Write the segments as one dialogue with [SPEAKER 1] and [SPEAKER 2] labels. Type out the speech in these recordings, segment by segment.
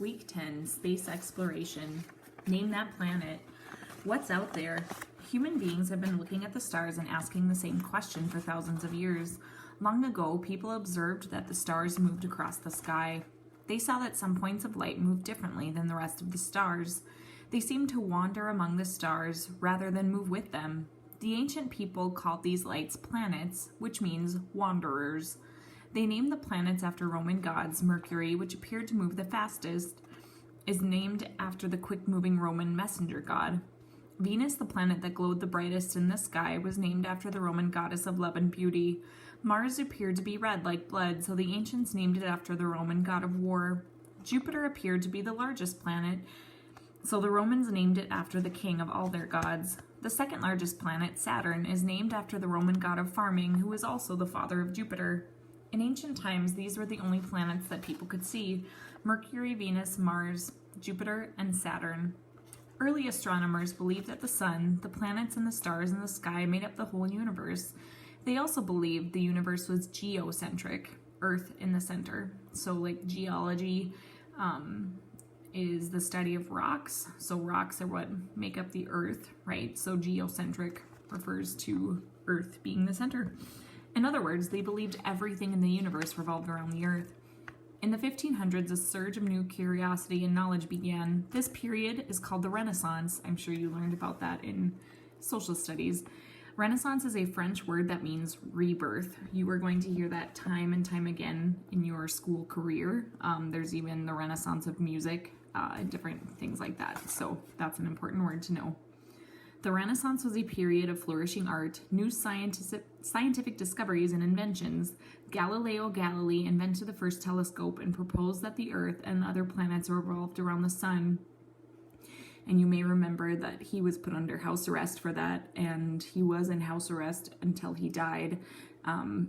[SPEAKER 1] Week 10, Space Exploration. Name that planet. What's out there? Human beings have been looking at the stars and asking the same question for thousands of years. Long ago, people observed that the stars moved across the sky. They saw that some points of light moved differently than the rest of the stars. They seemed to wander among the stars rather than move with them. The ancient people called these lights planets, which means wanderers. They named the planets after Roman gods. Mercury, which appeared to move the fastest, is named after the quick-moving Roman messenger god. Venus, the planet that glowed the brightest in the sky, was named after the Roman goddess of love and beauty. Mars appeared to be red like blood, so the ancients named it after the Roman god of war. Jupiter appeared to be the largest planet, so the Romans named it after the king of all their gods. The second largest planet, Saturn, is named after the Roman god of farming, who is also the father of Jupiter. In ancient times, these were the only planets that people could see: Mercury, Venus, Mars, Jupiter, and Saturn. Early astronomers believed that the sun, the planets, and the stars in the sky made up the whole universe. They also believed the universe was geocentric, Earth in the center. So like geology is the study of rocks. So rocks are what make up the Earth, right? So geocentric refers to Earth being the center. In other words, they believed everything in the universe revolved around the Earth. In the 1500s, a surge of new curiosity and knowledge began. This period is called the Renaissance. I'm sure you learned about that in social studies. Renaissance is a French word that means rebirth. You are going to hear that time and time again in your school career. There's even the Renaissance of music and different things like that. So that's an important word to know. The Renaissance was a period of flourishing art, new scientific discoveries and inventions. Galileo Galilei invented the first telescope and proposed that the Earth and other planets revolved around the sun. And you may remember that he was put under house arrest for that, and he was in house arrest until he died. And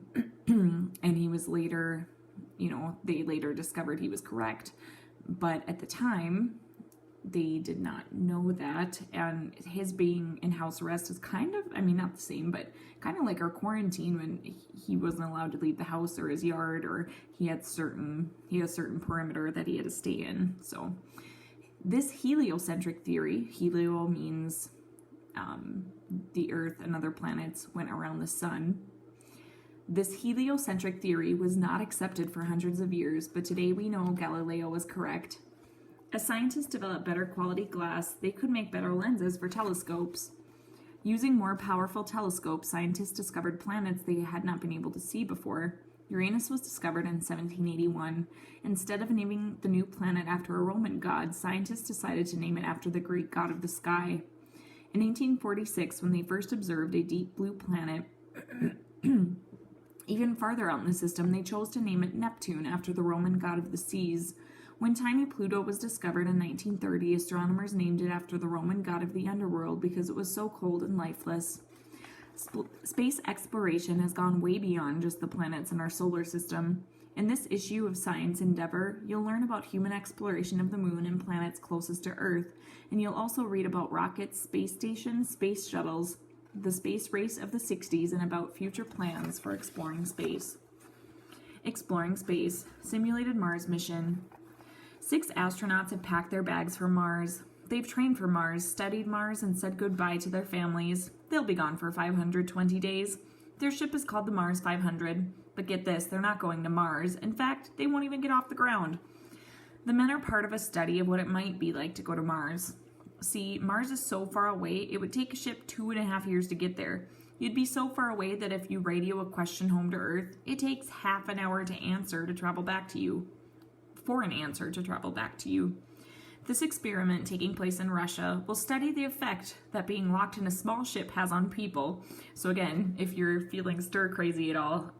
[SPEAKER 1] he was later, they later discovered he was correct. But at the time, they did not know that, and his being in house arrest is kind of, not the same, but kind of like our quarantine when he wasn't allowed to leave the house or his yard, or he had a certain perimeter that he had to stay in. So this heliocentric theory, helio means the Earth and other planets went around the sun. This heliocentric theory was not accepted for hundreds of years, but today we know Galileo was correct. As scientists developed better quality glass, they could make better lenses for telescopes. Using more powerful telescopes, scientists discovered planets they had not been able to see before. Uranus was discovered in 1781. Instead of naming the new planet after a Roman god, scientists decided to name it after the Greek god of the sky. In 1846, when they first observed a deep blue planet, even farther out in the system, they chose to name it Neptune after the Roman god of the seas. When tiny Pluto was discovered in 1930, astronomers named it after the Roman god of the underworld because it was so cold and lifeless. Space exploration has gone way beyond just the planets in our solar system. In this issue of Science Endeavor, you'll learn about human exploration of the moon and planets closest to Earth, and you'll also read about rockets, space stations, space shuttles, the space race of the 60s, and about future plans for exploring space. Exploring space, simulated Mars mission. 6 astronauts have packed their bags for Mars. They've trained for Mars, studied Mars, and said goodbye to their families. They'll be gone for 520 days. Their ship is called the Mars 500. But get this, they're not going to Mars. In fact, they won't even get off the ground. The men are part of a study of what it might be like to go to Mars. See, Mars is so far away, it would take a ship 2.5 years to get there. You'd be so far away that if you radio a question home to Earth, it takes half an hour to answer to travel back to you. This experiment, taking place in Russia, will study the effect that being locked in a small ship has on people. So again, if you're feeling stir crazy at all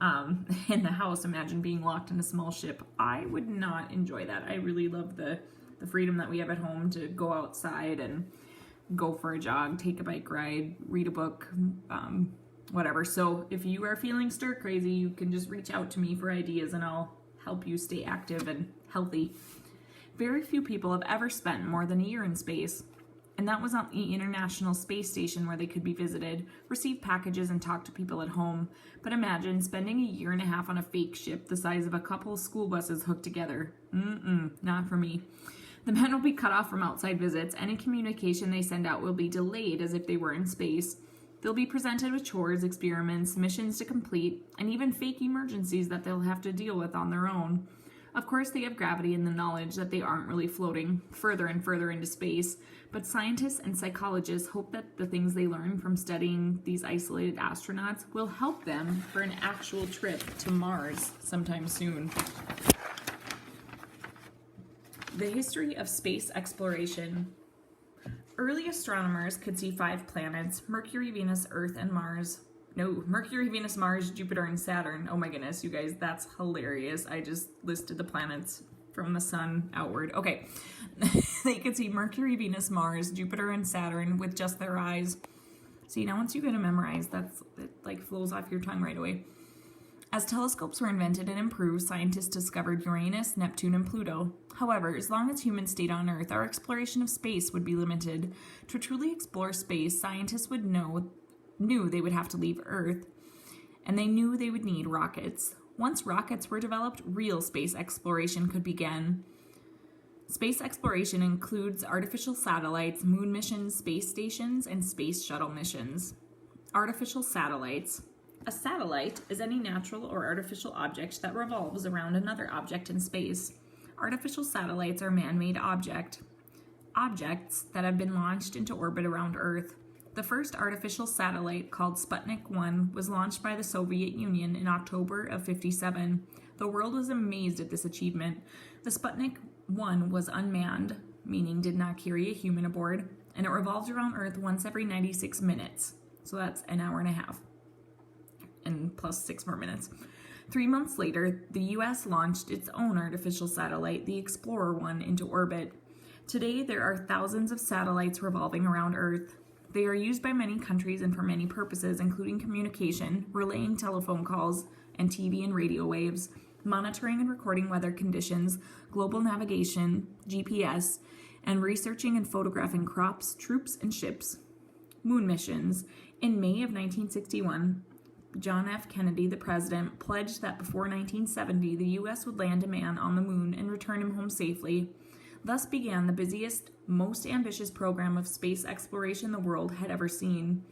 [SPEAKER 1] in the house, imagine being locked in a small ship. I would not enjoy that. I really love the freedom that we have at home to go outside and go for a jog, take a bike ride, read a book, whatever. So if you are feeling stir crazy, you can just reach out to me for ideas and I'll help you stay active and healthy. Very few people have ever spent more than a year in space, and that was on the International Space Station where they could be visited, receive packages, and talk to people at home. But imagine spending a year and a half on a fake ship the size of a couple school buses hooked together. Not for me. The men will be cut off from outside visits. Any communication they send out will be delayed as if they were in space. They'll be presented with chores, experiments, missions to complete, and even fake emergencies that they'll have to deal with on their own. Of course, they have gravity and the knowledge that they aren't really floating further and further into space, but scientists and psychologists hope that the things they learn from studying these isolated astronauts will help them for an actual trip to Mars sometime soon. The history of space exploration. Early astronomers could see 5 planets: Mercury, Venus, Earth, and Mars. No, Mercury, Venus, Mars, Jupiter, and Saturn. Oh my goodness, you guys, that's hilarious. I just listed the planets from the sun outward. Okay, they could see Mercury, Venus, Mars, Jupiter, and Saturn with just their eyes. See, now once you get it memorized, it like flows off your tongue right away. As telescopes were invented and improved, scientists discovered Uranus, Neptune, and Pluto. However, as long as humans stayed on Earth, our exploration of space would be limited. To truly explore space, scientists knew they would have to leave Earth, and they knew they would need rockets. Once rockets were developed, real space exploration could begin. Space exploration includes artificial satellites, moon missions, space stations, and space shuttle missions. Artificial satellites. A satellite is any natural or artificial object that revolves around another object in space. Artificial satellites are man-made objects that have been launched into orbit around Earth. The first artificial satellite, called Sputnik 1, was launched by the Soviet Union in October of '57. The world was amazed at this achievement. The Sputnik 1 was unmanned, meaning did not carry a human aboard, and it revolved around Earth once every 96 minutes. So that's an hour and a half, and plus 6 more minutes. 3 months later, the U.S. launched its own artificial satellite, the Explorer 1, into orbit. Today, there are thousands of satellites revolving around Earth. They are used by many countries and for many purposes, including communication, relaying telephone calls and TV and radio waves, monitoring and recording weather conditions, global navigation, GPS, and researching and photographing crops, troops, and ships. Moon missions. In May of 1961, John F. Kennedy, the president, pledged that before 1970, the U.S. would land a man on the moon and return him home safely. Thus began the busiest, most ambitious program of space exploration the world had ever seen.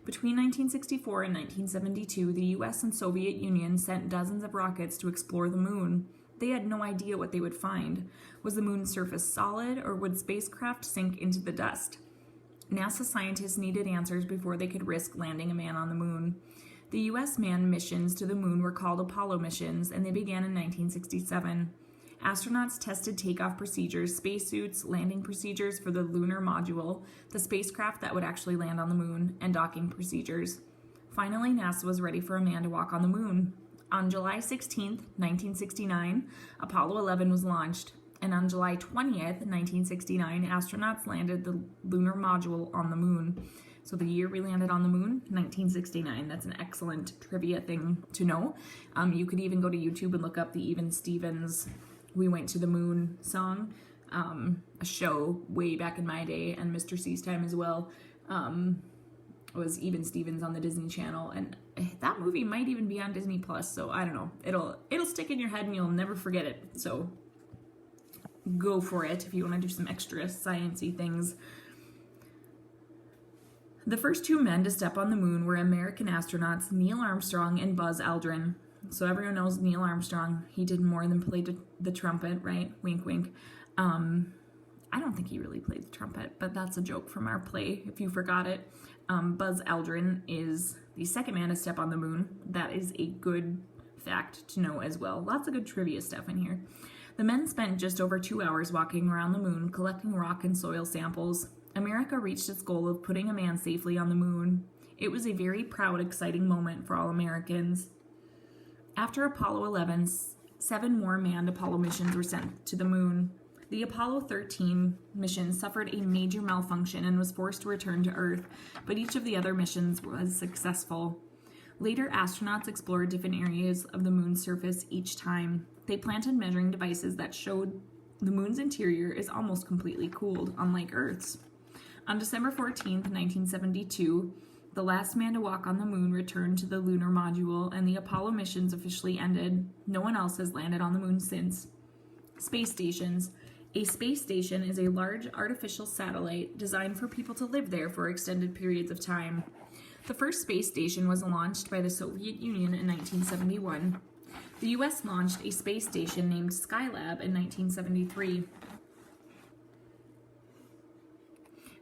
[SPEAKER 1] Between 1964 and 1972, the U.S. and Soviet Union sent dozens of rockets to explore the moon. They had no idea what they would find. Was the moon's surface solid, or would spacecraft sink into the dust? NASA scientists needed answers before they could risk landing a man on the moon. The U.S. manned missions to the moon were called Apollo missions, and they began in 1967. Astronauts tested takeoff procedures, spacesuits, landing procedures for the lunar module, the spacecraft that would actually land on the moon, and docking procedures. Finally, NASA was ready for a man to walk on the moon. On July 16, 1969, Apollo 11 was launched, and on July 20th, 1969, astronauts landed the lunar module on the moon. So the year we landed on the moon, 1969. That's an excellent trivia thing to know. You could even go to YouTube and look up the Even Stevens "We Went to the Moon" song, a show way back in my day, and Mr. C's time as well. Was Even Stevens on the Disney Channel, and that movie might even be on Disney Plus. So I don't know. It'll stick in your head and you'll never forget it. So go for it if you want to do some extra science-y things. The first 2 men to step on the moon were American astronauts Neil Armstrong and Buzz Aldrin. So everyone knows Neil Armstrong. He did more than play the trumpet, right? Wink, wink. I don't think he really played the trumpet, but that's a joke from our play, if you forgot it. Buzz Aldrin is the second man to step on the moon. That is a good fact to know as well. Lots of good trivia stuff in here. The men spent just over 2 hours walking around the moon, collecting rock and soil samples. America reached its goal of putting a man safely on the moon. It was a very proud, exciting moment for all Americans. After Apollo 11, 7 more manned Apollo missions were sent to the moon. The Apollo 13 mission suffered a major malfunction and was forced to return to Earth, but each of the other missions was successful. Later, astronauts explored different areas of the moon's surface each time. They planted measuring devices that showed the moon's interior is almost completely cooled, unlike Earth's. On December 14, 1972, the last man to walk on the moon returned to the lunar module, and the Apollo missions officially ended. No one else has landed on the moon since. Space stations. A space station is a large artificial satellite designed for people to live there for extended periods of time. The first space station was launched by the Soviet Union in 1971. The U.S. launched a space station named Skylab in 1973.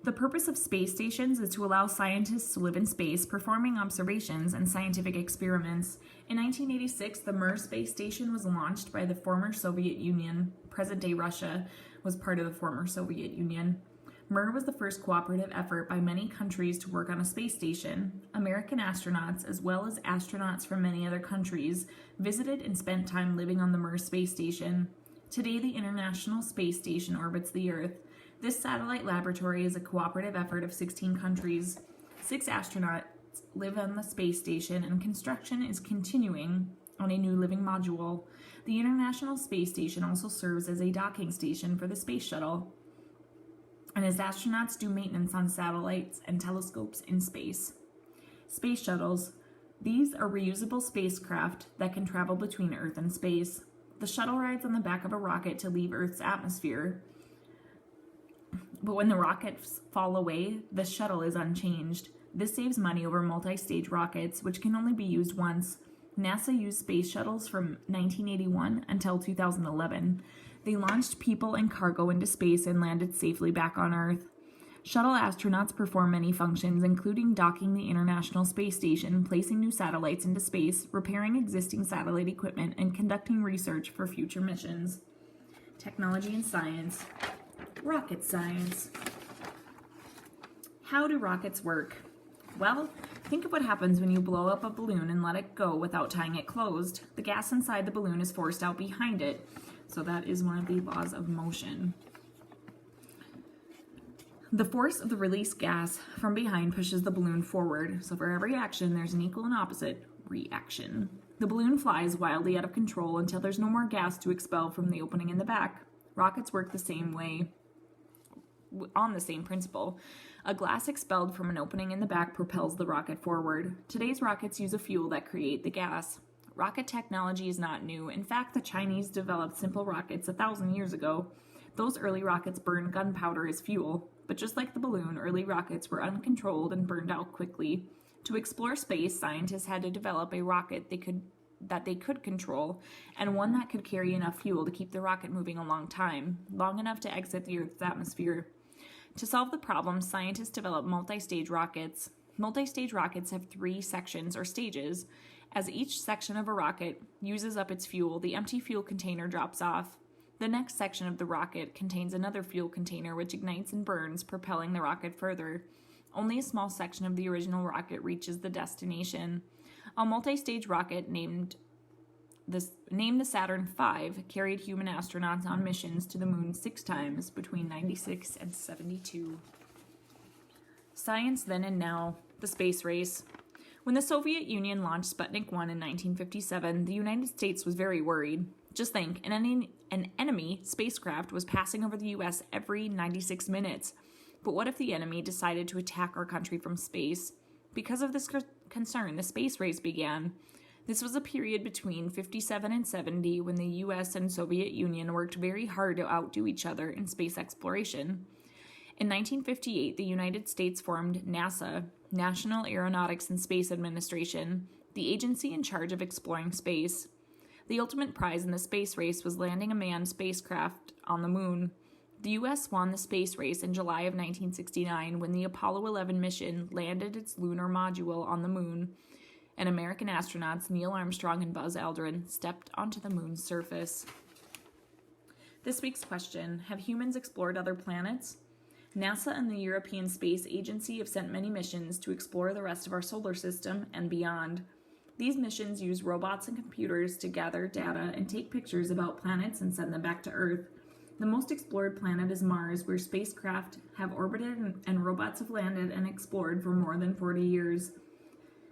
[SPEAKER 1] The purpose of space stations is to allow scientists to live in space, performing observations and scientific experiments. In 1986, the Mir space station was launched by the former Soviet Union. Present-day Russia was part of the former Soviet Union. Mir was the first cooperative effort by many countries to work on a space station. American astronauts, as well as astronauts from many other countries, visited and spent time living on the Mir space station. Today, the International Space Station orbits the Earth. This satellite laboratory is a cooperative effort of 16 countries. 6 astronauts live on the space station, and construction is continuing on a new living module. The International Space Station also serves as a docking station for the space shuttle, and as astronauts do maintenance on satellites and telescopes in space. Space shuttles. These are reusable spacecraft that can travel between Earth and space. The shuttle rides on the back of a rocket to leave Earth's atmosphere. But when the rockets fall away, the shuttle is unchanged. This saves money over multi-stage rockets, which can only be used once. NASA used space shuttles from 1981 until 2011. They launched people and cargo into space and landed safely back on Earth. Shuttle astronauts perform many functions, including docking the International Space Station, placing new satellites into space, repairing existing satellite equipment, and conducting research for future missions. Technology and science. Rocket science. How do rockets work? Well, think of what happens when you blow up a balloon and let it go without tying it closed. The gas inside the balloon is forced out behind it. So that is one of the laws of motion. The force of the released gas from behind pushes the balloon forward. So for every action, there's an equal and opposite reaction. The balloon flies wildly out of control until there's no more gas to expel from the opening in the back. Rockets work the same way, on the same principle. A glass expelled from an opening in the back propels the rocket forward. Today's rockets use a fuel that create the gas. Rocket technology is not new. In fact, the Chinese developed simple rockets 1,000 years ago. Those early rockets burned gunpowder as fuel, but just like the balloon, early rockets were uncontrolled and burned out quickly. To explore space, scientists had to develop a rocket that they could control, and one that could carry enough fuel to keep the rocket moving a long time, long enough to exit the Earth's atmosphere. To solve the problem, scientists developed multi-stage rockets. Multi-stage rockets have 3 sections or stages. As each section of a rocket uses up its fuel, the empty fuel container drops off. The next section of the rocket contains another fuel container which ignites and burns, propelling the rocket further. Only a small section of the original rocket reaches the destination. A multi-stage rocket named the Saturn V carried human astronauts on missions to the moon 6 times between 96 and 72. Science then and now, the space race. When the Soviet Union launched Sputnik 1 in 1957, the United States was very worried. Just think, an enemy spacecraft was passing over the U.S. every 96 minutes. But what if the enemy decided to attack our country from space? Because of this concern, the space race began. This was a period between 57 and 70 when the U.S. and Soviet Union worked very hard to outdo each other in space exploration. In 1958, the United States formed NASA, National Aeronautics and Space Administration, the agency in charge of exploring space. The ultimate prize in the space race was landing a manned spacecraft on the moon. The U.S. won the space race in July of 1969 when the Apollo 11 mission landed its lunar module on the moon, and American astronauts Neil Armstrong and Buzz Aldrin stepped onto the moon's surface. This week's question: have humans explored other planets? NASA and the European Space Agency have sent many missions to explore the rest of our solar system and beyond. These missions use robots and computers to gather data and take pictures about planets and send them back to Earth. The most explored planet is Mars, where spacecraft have orbited and robots have landed and explored for more than 40 years.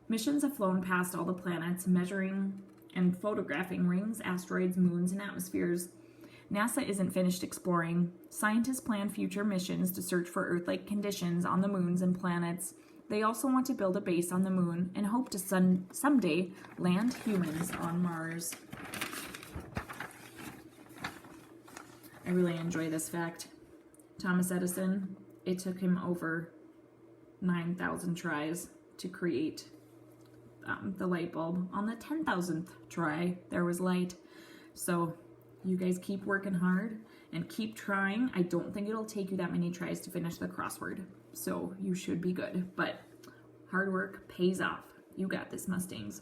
[SPEAKER 1] Missions have flown past all the planets, measuring and photographing rings, asteroids, moons, and atmospheres. NASA isn't finished exploring. Scientists plan future missions to search for Earth-like conditions on the moons and planets. They also want to build a base on the moon and hope to someday land humans on Mars. I really enjoy this fact. Thomas Edison, it took him over 9,000 tries to create the light bulb. On the 10,000th try, there was light. So you guys keep working hard and keep trying. I don't think it'll take you that many tries to finish the crossword, so you should be good. But hard work pays off. You got this, Mustangs.